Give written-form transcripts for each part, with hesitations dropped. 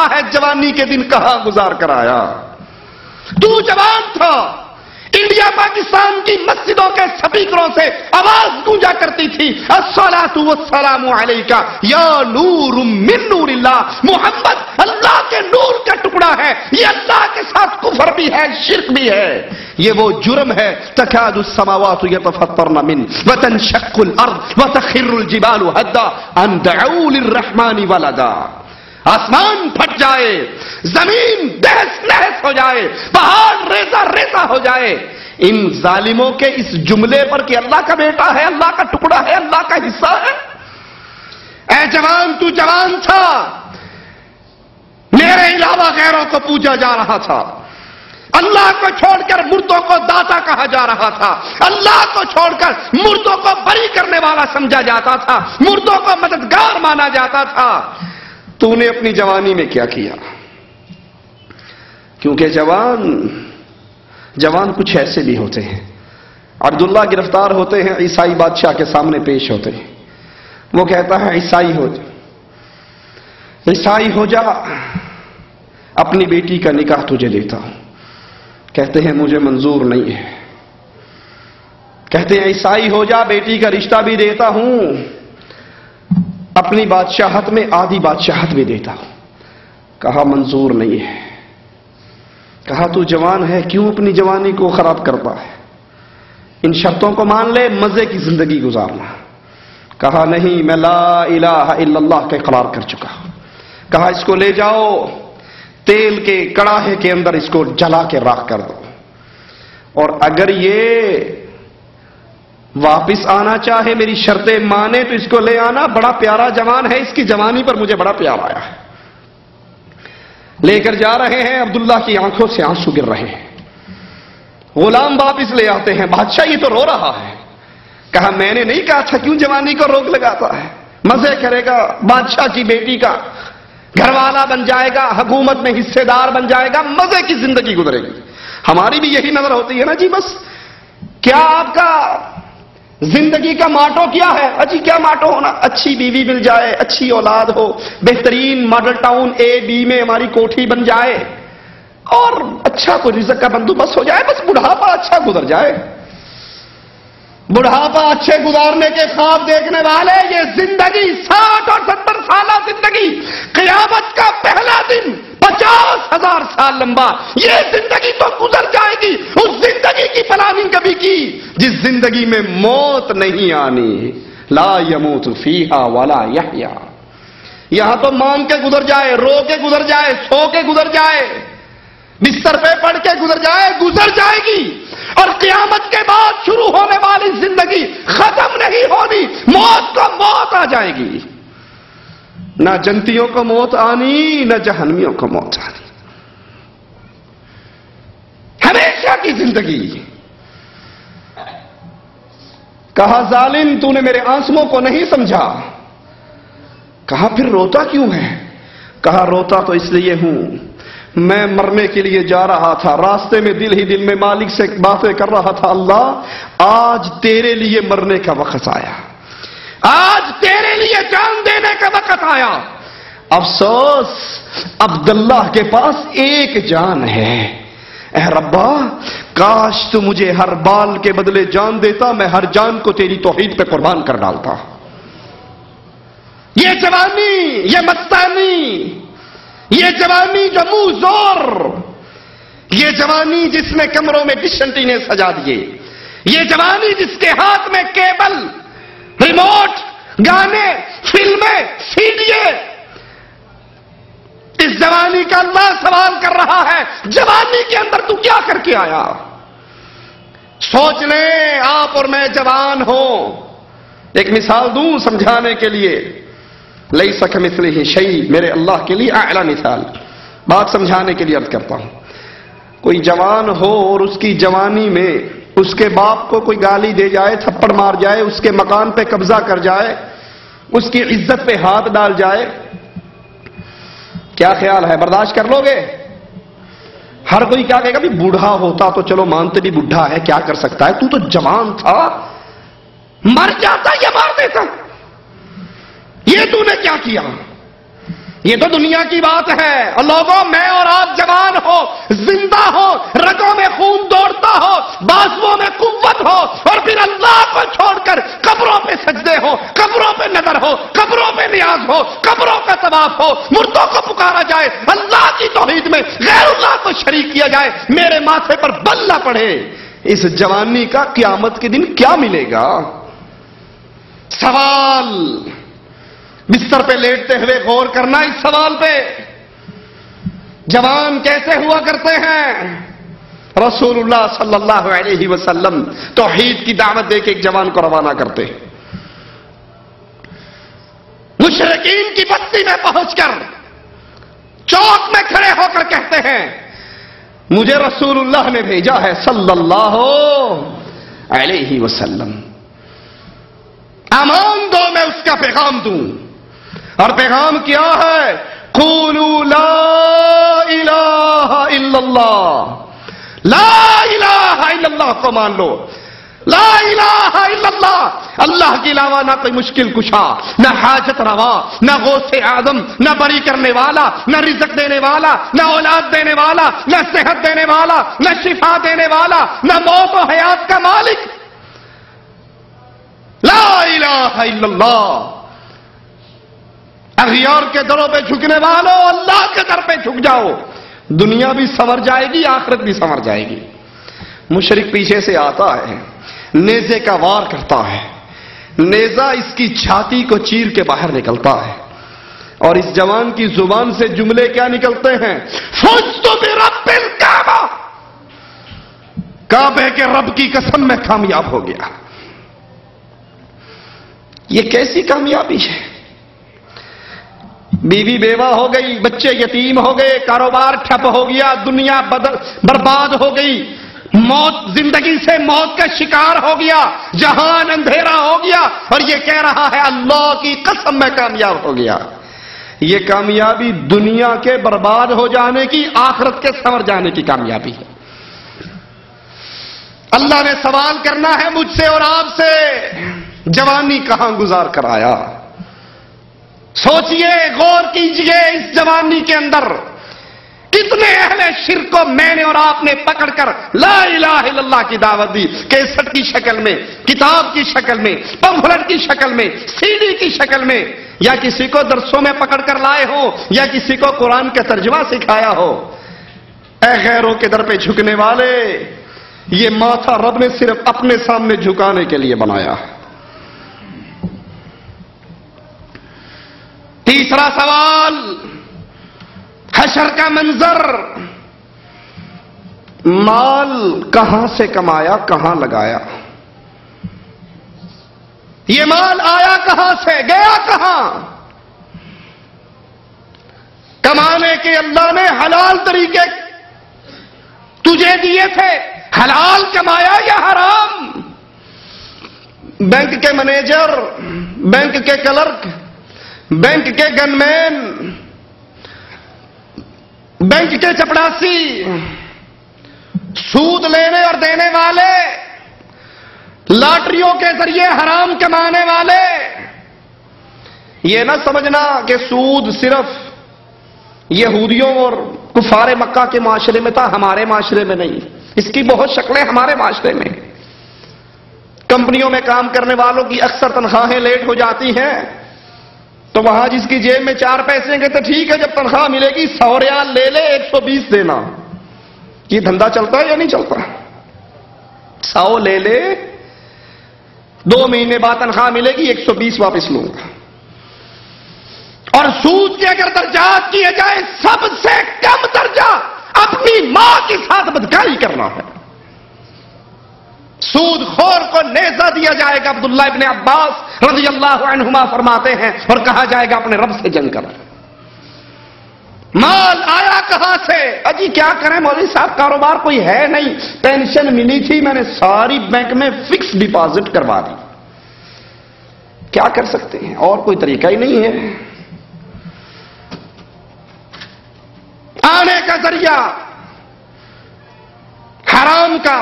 رہا ہے جوانی کے دن کہاں گزار کر آیا. تو جوان تھا، انڈیا پاکستان کی مسجدوں کے سپیکروں سے آواز گونجا کرتی تھی الصلاۃ والسلام علیکہ یا نور من نور اللہ، محمد اللہ کے نور کا ٹکڑا ہے. یہ اللہ کے ساتھ کفر بھی ہے، شرک بھی ہے. یہ وہ جرم ہے تکاد السماوات یتفطرن من وتنشق الارض وتخر الجبال هدا ان دعوا للرحمن ولدا. آسمان پھٹ جائے، زمین دہس نہس ہو جائے، پہاڑ ریزہ ریزہ ہو جائے ان ظالموں کے اس جملے پر کہ اللہ کا بیٹا ہے، اللہ کا ٹکڑا ہے، اللہ کا حصہ ہے. اے جوان، تو جوان تھا، میرے علاوہ غیروں کو پوجا جا رہا تھا، اللہ کو چھوڑ کر مردوں کو داتا کہا جا رہا تھا، اللہ کو چھوڑ کر مردوں کو بری کرنے والا سمجھا جاتا تھا، مردوں کو مددگار مانا جاتا تھا. تو نے اپنی جوانی میں کیا کیا؟ کیونکہ جوان کچھ ایسے بھی ہوتے ہیں. عبداللہ گرفتار ہوتے ہیں، عیسائی بادشاہ کے سامنے پیش ہوتے ہیں. وہ کہتا ہے عیسائی ہو جا، اپنی بیٹی کا نکاح تجھے دیتا ہوں. کہتے ہیں مجھے منظور نہیں ہے. کہتے ہیں عیسائی ہو جا، بیٹی کا رشتہ بھی دیتا ہوں، اپنی بادشاہت میں آدھی بادشاہت بھی دیتا ہوں. کہا منظور نہیں ہے. کہا تو جوان ہے، کیوں اپنی جوانی کو خراب کرتا ہے؟ ان شرطوں کو مان لے، مزے کی زندگی گزارنا. کہا نہیں، میں لا الہ الا اللہ کا اقرار کر چکا ہوں. کہا اس کو لے جاؤ، تیل کے کڑاہے کے اندر اس کو جلا کے راکھ کر دو، اور اگر یہ واپس آنا چاہے، میری شرطیں مانے تو اس کو لے آنا. بڑا پیارا جوان ہے، اس کی جوانی پر مجھے بڑا پیار آیا ہے. لے کر جا رہے ہیں، عبداللہ کی آنکھوں سے آنسو گر رہے ہیں. غلام واپس لے آتے ہیں. بادشاہ یہ تو رو رہا ہے. کہا میں نے نہیں کہا تھا کیوں جوانی کو روک لگاتا ہے؟ مزے کرے گا، بادشاہ کی بیٹی کا گھر والا بن جائے گا، حکومت میں حصے دار بن جائے گا، مزے کی زندگی گزرے گی. ہماری بھی یہی نظر ہوتی ہے نا جی. بس کیا آپ کا زندگی کا ماٹو کیا ہے؟ اجی کیا ماٹو ہونا؟ اچھی بیوی مل جائے، اچھی اولاد ہو، بہترین ماڈل ٹاؤن اے بی میں ہماری کوٹھی بن جائے، اور اچھا کوئی رزق کا بندوبست ہو جائے، بس بڑھاپا اچھا گزر جائے. بڑھاپا اچھے گزارنے کے خواب دیکھنے والے، یہ زندگی 60 اور 70 سالہ زندگی، قیامت کا پہلا دن 50,000 سال لمبا، یہ زندگی تو گزر جائے گی. اس زندگی کی پلاننگ کبھی کی جس زندگی میں موت نہیں آنی. لا يموت فیہا ولا یحیا. یہاں تو مانگ کے گزر جائے، رو کے گزر جائے، سو کے گزر جائے، بستر پہ پڑھ کے گزر جائے گی. اور قیامت کے بعد شروع ہونے والی زندگی ختم نہیں ہونی. موت کو موت آ جائے گی. نہ جنتیوں کو موت آنی، نہ جہنمیوں کو موت آنی. ہمیشہ کی زندگی. کہا ظالم تو نے میرے آنسوؤں کو نہیں سمجھا. کہا پھر روتا کیوں ہے؟ کہا روتا تو اس لیے ہوں، میں مرنے کے لیے جا رہا تھا، راستے میں دل ہی دل میں مالک سے باتیں کر رہا تھا، اللہ آج تیرے لیے مرنے کا وقت آیا، آج تیرے لیے جان دینے کا وقت آیا. افسوس عبداللہ کے پاس ایک جان ہے. اے ربا کاش تو مجھے ہر بال کے بدلے جان دیتا، میں ہر جان کو تیری توحید پہ قربان کر ڈالتا. یہ جوانی، یہ مستانی، یہ جوانی جو منہ زور، یہ جوانی جس نے کمروں میں ڈش انٹینے سجا دیے، یہ جوانی جس کے ہاتھ میں کیبل، ریموٹ، گانے، فلمیں، سیڈیے، اس جوانی کا اللہ سوال کر رہا ہے جوانی کے اندر تو کیا کر کے آیا؟ سوچ لیں آپ اور میں جوان ہوں. ایک مثال دوں سمجھانے کے لیے. لیس کمثلہ شیء، میرے اللہ کے لیے اعلی مثال. بات سمجھانے کے لیے عرض کرتا ہوں. کوئی جوان ہو اور اس کی جوانی میں اس کے باپ کو کوئی گالی دے جائے، تھپڑ مار جائے، اس کے مکان پہ قبضہ کر جائے، اس کی عزت پہ ہاتھ ڈال جائے، کیا خیال ہے برداشت کر لو گے؟ ہر کوئی کیا کہے گا؟ بھی بوڑھا ہوتا تو چلو مانتے بھی بوڑھا ہے، کیا کر سکتا ہے، تو جوان تھا، مر جاتا یا مار دیتا، یہ تو نے کیا کیا؟ یہ تو دنیا کی بات ہے. اور لوگوں، میں اور آپ جوان ہو، زندہ ہو، رگوں میں خون دوڑتا ہو، بازوؤں میں قوت ہو، اور پھر اللہ کو چھوڑ کر قبروں پہ سجدے ہو، قبروں پہ نظر ہو، قبروں پہ نیاز ہو، قبروں کا طواف ہو، مردوں کو پکارا جائے، اللہ کی توحید میں غیر اللہ کو شریک کیا جائے، میرے ماتھے پر بل نہ پڑے. اس جوانی کا قیامت کے دن کیا ملے گا؟ سوال بستر پہ لیٹتے ہوئے غور کرنا اس سوال پہ. جوان کیسے ہوا کرتے ہیں؟ رسول اللہ صلی اللہ علیہ وسلم توحید کی دعوت دے کے ایک جوان کو روانہ کرتے. مشرکین کی بستی میں پہنچ کر چوک میں کھڑے ہو کر کہتے ہیں مجھے رسول اللہ نے بھیجا ہے صلی اللہ علیہ وسلم، امان دو میں اس کا پیغام دوں. اور پیغام کیا ہے؟ قولوا لا الہ الا اللہ. لا الہ الا اللہ کو مان لو. لا الہ الا اللہ، اللہ کے علاوہ نہ کوئی مشکل کشا، نہ حاجت روا، نہ غوث اعظم، نہ بری کرنے والا، نہ رزق دینے والا، نہ اولاد دینے والا، نہ صحت دینے والا، نہ شفا دینے والا، نہ موت و حیات کا مالک. لا الہ الا اللہ. اغیار کے دروں پہ جھکنے والوں، اللہ کے در پہ جھک جاؤ، دنیا بھی سنور جائے گی، آخرت بھی سنور جائے گی. مشرک پیچھے سے آتا ہے، نیزے کا وار کرتا ہے، نیزہ اس کی چھاتی کو چیر کے باہر نکلتا ہے، اور اس جوان کی زبان سے جملے کیا نکلتے ہیں؟ فزت برب الکعبہ، کعبے کے رب کی قسم میں کامیاب ہو گیا. یہ کیسی کامیابی ہے؟ بیوی بیوہ ہو گئی، بچے یتیم ہو گئے، کاروبار ٹھپ ہو گیا، دنیا برباد ہو گئی، موت، زندگی سے موت کا شکار ہو گیا، جہان اندھیرا ہو گیا، اور یہ کہہ رہا ہے اللہ کی قسم میں کامیاب ہو گیا. یہ کامیابی دنیا کے برباد ہو جانے کی، آخرت کے سنور جانے کی کامیابی ہے. اللہ نے سوال کرنا ہے مجھ سے اور آپ سے، جوانی کہاں گزار کر آیا؟ سوچئے، غور کیجئے، اس جوانی کے اندر کتنے اہل شرک کو میں نے اور آپ نے پکڑ کر لا الہ الا اللہ کی دعوت دی، کیسٹ کی شکل میں، کتاب کی شکل میں، پمفلٹ کی شکل میں، سی ڈی کی شکل میں، یا کسی کو درسوں میں پکڑ کر لائے ہو، یا کسی کو قرآن کا ترجمہ سکھایا ہو. اے غیروں کے در پہ جھکنے والے، یہ ماتھا رب نے صرف اپنے سامنے جھکانے کے لیے بنایا. تیسرا سوال، حشر کا منظر. مال کہاں سے کمایا، کہاں لگایا؟ یہ مال آیا کہاں سے، گیا کہاں؟ کمانے کے اللہ نے حلال طریقے تجھے دیے تھے، حلال کمایا یا حرام؟ بینک کے مینیجر، بینک کے کلرک، بینک کے گن مین، بینک کے چپڑاسی، سود لینے اور دینے والے، لاٹریوں کے ذریعے حرام کمانے والے، یہ نہ سمجھنا کہ سود صرف یہودیوں اور کفار مکہ کے معاشرے میں تھا، ہمارے معاشرے میں نہیں. اس کی بہت شکلیں ہمارے معاشرے میں. کمپنیوں میں کام کرنے والوں کی اکثر تنخواہیں لیٹ ہو جاتی ہیں، تو وہاں جس کی جیب میں 4 پیسے ہیں تو ٹھیک ہے، جب تنخواہ ملے گی 100 ریال لے لے، 120 دینا. یہ دھندا چلتا ہے یا نہیں چلتا؟ 100 لے لے، 2 مہینے بعد تنخواہ ملے گی 120 واپس لوں گا. اور سود کے اگر درجات کیے جائیں، سب سے کم درجہ اپنی ماں کے ساتھ بدکاری کرنا ہے. سود خور کو نیزہ دیا جائے گا، عبداللہ ابن عباس رضی اللہ عنہما فرماتے ہیں، اور کہا جائے گا اپنے رب سے جنگ کر. مال آیا کہاں سے؟ اجی کیا کریں مولوی صاحب، کاروبار کوئی ہے نہیں، پینشن ملی تھی، میں نے ساری بینک میں فکس ڈپازٹ کروا دی. کیا کر سکتے ہیں، اور کوئی طریقہ ہی نہیں ہے. آنے کا ذریعہ حرام کا،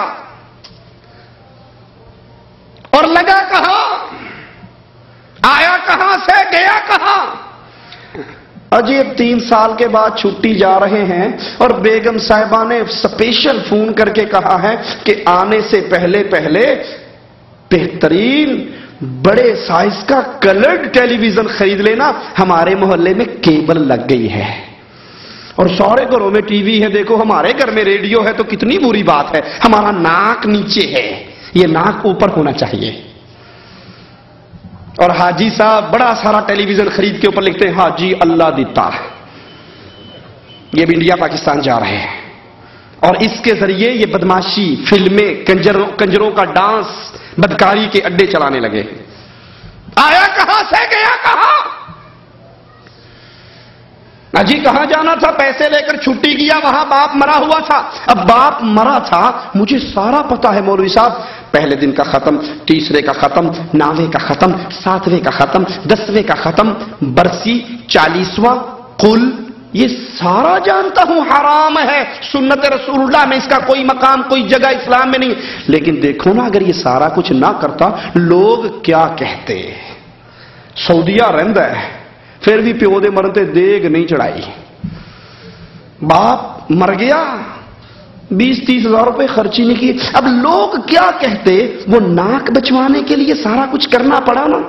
اور لگا کہاں، آیا کہاں سے، گیا کہاں؟ اجی 3 سال کے بعد چھٹی جا رہے ہیں اور بیگم صاحبہ نے اسپیشل فون کر کے کہا ہے کہ آنے سے پہلے بہترین بڑے سائز کا کلرڈ ٹیلی ویژن خرید لینا، ہمارے محلے میں کیبل لگ گئی ہے اور سارے گھروں میں ٹی وی ہے، دیکھو ہمارے گھر میں ریڈیو ہے تو کتنی بری بات ہے، ہمارا ناک نیچے ہے، یہ ناک اوپر ہونا چاہیے۔ اور حاجی صاحب بڑا سارا ٹیلی ویژن خرید کے اوپر لکھتے ہیں حاجی اللہ دیتا، یہ بھی انڈیا پاکستان جا رہے ہیں اور اس کے ذریعے یہ بدماشی، فلمیں، کنجروں کا ڈانس، بدکاری کے اڈے چلانے لگے۔ آیا کہاں سے گیا کہاں؟ جی کہاں جانا تھا؟ پیسے لے کر چھٹی گیا، وہاں باپ مرا ہوا تھا۔ اب باپ مرا تھا مجھے سارا پتا ہے مولوی صاحب، پہلے دن کا ختم، تیسرے کا ختم، 9ویں کا ختم، 7ویں کا ختم، 10ویں کا ختم، برسی، 40واں، قل، یہ سارا جانتا ہوں حرام ہے، سنت رسول اللہ میں اس کا کوئی مقام، کوئی جگہ اسلام میں نہیں۔ لیکن دیکھو نا اگر یہ سارا کچھ نہ کرتا لوگ کیا کہتے۔ سعودیہ رہندا ہے پھر بھی پیو دے مرن تے دیگ نہیں چڑھائی، باپ مر گیا 20-30 ہزار روپے خرچی نہیں کی، اب لوگ کیا کہتے؟ وہ ناک بچوانے کے لیے سارا کچھ کرنا پڑا نا۔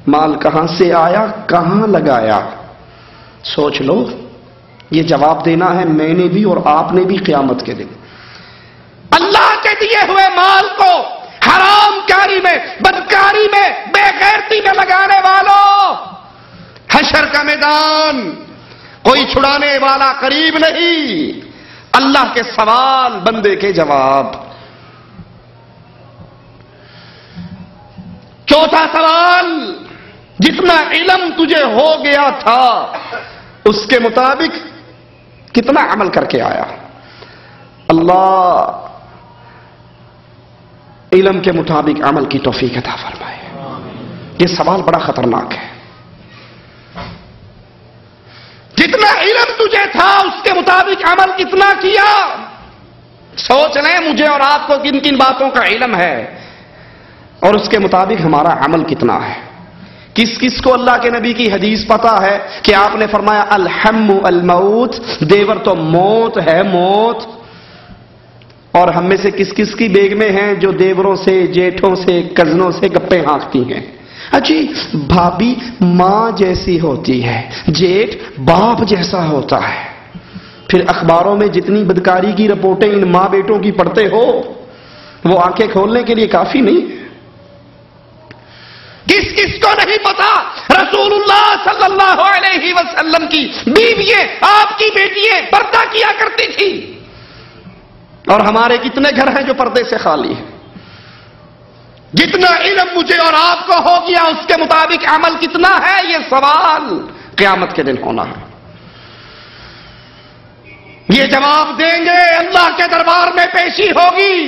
مال کہاں سے آیا کہاں لگایا؟ سوچ لو، یہ جواب دینا ہے میں نے بھی اور آپ نے بھی قیامت کے دن۔ اللہ کے دیے ہوئے مال کو حرام کاری میں، بدکاری میں، بے غیرتی میں لگانے والوں، حشر کا میدان کوئی چھڑانے والا قریب نہیں، اللہ کے سوال بندے کے جواب۔ چوتھا سوال، جتنا علم تجھے ہو گیا تھا اس کے مطابق کتنا عمل کر کے آیا؟ اللہ علم کے مطابق عمل کی توفیق عطا فرمائے۔ یہ سوال بڑا خطرناک ہے۔ جتنا علم تجھے تھا اس کے مطابق عمل کتنا کیا؟ سوچ لیں مجھے اور آپ کو کن کن باتوں کا علم ہے اور اس کے مطابق ہمارا عمل کتنا ہے۔ کس کس کو اللہ کے نبی کی حدیث پتا ہے کہ آپ نے فرمایا الحم الموت، دیور تو موت ہے، موت۔ اور ہم میں سے کس کس کی بیگمیں ہیں جو دیوروں سے، جیٹھوں سے، کزنوں سے گپیں ہانکتی ہیں؟ اچھی بھابی ماں جیسی ہوتی ہے، جیٹھ باپ جیسا ہوتا ہے۔ پھر اخباروں میں جتنی بدکاری کی رپورٹیں ان ماں بیٹوں کی پڑھتے ہو وہ آنکھیں کھولنے کے لیے کافی نہیں۔ کس کس کو نہیں پتا رسول اللہ صلی اللہ علیہ وسلم کی بیوییں، آپ کی بیٹیاں پردہ کیا کرتی تھی، اور ہمارے کتنے گھر ہیں جو پردے سے خالی ہیں؟ جتنا علم مجھے اور آپ کو ہو گیا اس کے مطابق عمل کتنا ہے؟ یہ سوال قیامت کے دن ہونا ہے۔ یہ جواب دیں گے، اللہ کے دربار میں پیشی ہوگی۔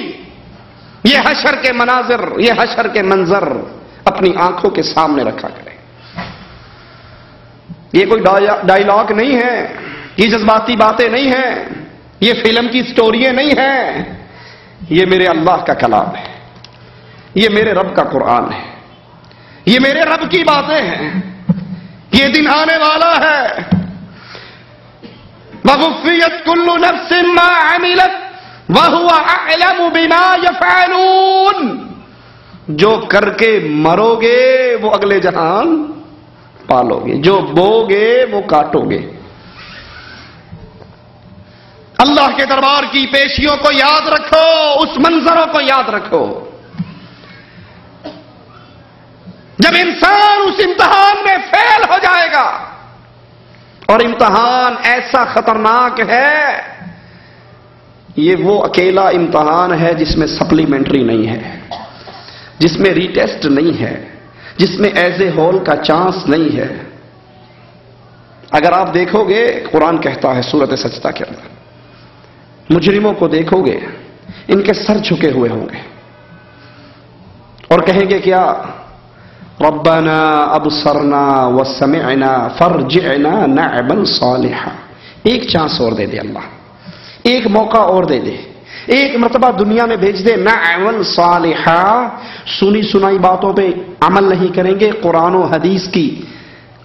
یہ حشر کے مناظر، یہ حشر کے منظر اپنی آنکھوں کے سامنے رکھا کریں۔ یہ کوئی ڈائیلاگ نہیں ہے، یہ جذباتی باتیں نہیں ہیں، یہ فلم کی سٹوریاں نہیں ہیں، یہ میرے اللہ کا کلام ہے، یہ میرے رب کا قرآن ہے، یہ میرے رب کی باتیں ہیں۔ یہ دن آنے والا ہے، وَوُفِّيَتْ كُلُّ نَفْسٍ مَّا عَمِلَتْ وَهُوَ أَعْلَمُ بِمَا يَفْعَلُونَ۔ جو کر کے مرو گے وہ اگلے جہان پالو گے، جو بو گے وہ کاٹو گے۔ اللہ کے دربار کی پیشیوں کو یاد رکھو، اس منظروں کو یاد رکھو۔ جب انسان اس امتحان میں فیل ہو جائے گا، اور امتحان ایسا خطرناک ہے، یہ وہ اکیلا امتحان ہے جس میں سپلیمنٹری نہیں ہے، جس میں ری ٹیسٹ نہیں ہے، جس میں ایز اے ہول کا چانس نہیں ہے۔ اگر آپ دیکھو گے قرآن کہتا ہے سورۃ سجدہ کے اندر، مجرموں کو دیکھو گے ان کے سر جھکے ہوئے ہوں گے اور کہیں گے کیا؟ ربنا ابصرنا وسمعنا فرجعنا نعمل صالحا۔ ایک چانس اور دے دے اللہ، ایک موقع اور دے دے، ایک مرتبہ دنیا میں بھیج دے، نعمل صالحا۔ سنی سنائی باتوں پہ عمل نہیں کریں گے، قرآن و حدیث کی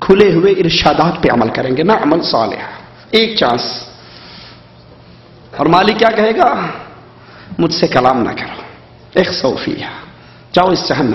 کھلے ہوئے ارشادات پہ عمل کریں گے، نہ عمل صالح، ایک چانس. اور مالک کیا کہے گا؟ مجھ سے کلام نہ کرو، اخسؤ فیہا، جاؤ اس جہنم